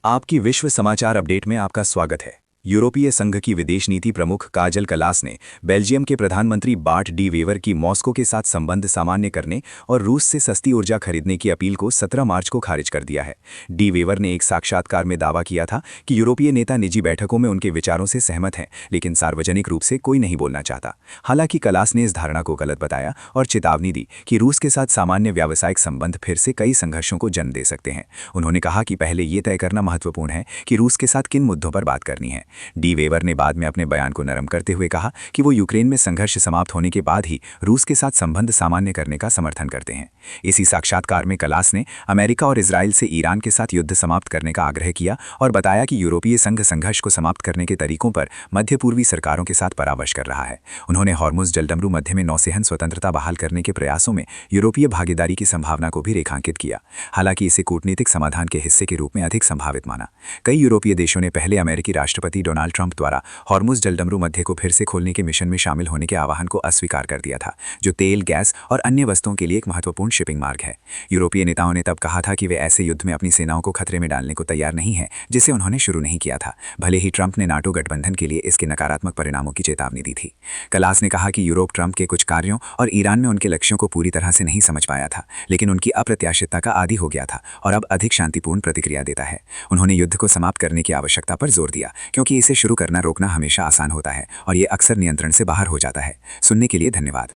आपकी विश्व समाचार अपडेट में आपका स्वागत है। यूरोपीय संघ की विदेश नीति प्रमुख काजल कलास ने बेल्जियम के प्रधानमंत्री बार्ट डी वेवर की मॉस्को के साथ संबंध सामान्य करने और रूस से सस्ती ऊर्जा खरीदने की अपील को 17 मार्च को खारिज कर दिया है। डी वेवर ने एक साक्षात्कार में दावा किया था कि यूरोपीय नेता निजी बैठकों में उनके विचारों से सहमत हैं, लेकिन सार्वजनिक रूप से कोई नहीं बोलना चाहता। हालांकि कलास ने इस धारणा को गलत बताया और चेतावनी दी कि रूस के साथ सामान्य व्यावसायिक संबंध फिर से कई संघर्षों को जन्म दे सकते हैं। उन्होंने कहा कि पहले ये तय करना महत्वपूर्ण है कि रूस के साथ किन मुद्दों पर बात करनी है। डी वेवर ने बाद में अपने बयान को नरम करते हुए कहा कि वो यूक्रेन में संघर्ष समाप्त होने के बाद ही रूस के साथ संबंध सामान्य करने का समर्थन करते हैं। इसी साक्षात्कार में कलास ने अमेरिका और इजराइल से ईरान के साथ युद्ध समाप्त करने का आग्रह किया और बताया कि यूरोपीय संघ संघर्ष को समाप्त करने के तरीकों पर मध्य पूर्वी सरकारों के साथ परामर्श कर रहा है। उन्होंने हॉर्मुज जलडमरू मध्य में नौसेहन स्वतंत्रता बहाल करने के प्रयासों में यूरोपीय भागीदारी की संभावना को भी रेखांकित किया। हालांकि इसे कूटनीतिक समाधान के हिस्से के रूप में अधिक संभावित माना। कई यूरोपीय देशों ने पहले अमेरिकी राष्ट्रपति डोनाल्ड ट्रंप द्वारा हॉर्मुज जलडमरू मध्य को फिर से खोलने के मिशन में शामिल होने के आह्वान को अस्वीकार कर दिया था, जो तेल, गैस और अन्य वस्तुओं के लिए एक महत्वपूर्ण शिपिंग मार्ग है। यूरोपीय नेताओं ने तब कहा था कि वे ऐसे युद्ध में अपनी सेनाओं को खतरे में डालने को तैयार नहीं हैं, जिसे उन्होंने शुरू नहीं किया था, भले ही ट्रंप ने नाटो गठबंधन के लिए इसके नकारात्मक परिणामों की चेतावनी दी थी। कलास ने कहा कि यूरोप ट्रंप के कुछ कार्यों और ईरान में उनके लक्ष्यों को पूरी तरह से नहीं समझ पाया था, लेकिन उनकी अप्रत्याशितता का आदी हो गया था और अब अधिक शांतिपूर्ण प्रतिक्रिया देता है। उन्होंने युद्ध को समाप्त करने की आवश्यकता पर जोर दिया, क्योंकि इसे शुरू करना रोकना हमेशा आसान होता है और ये अक्सर नियंत्रण से बाहर हो जाता है। सुनने के लिए धन्यवाद।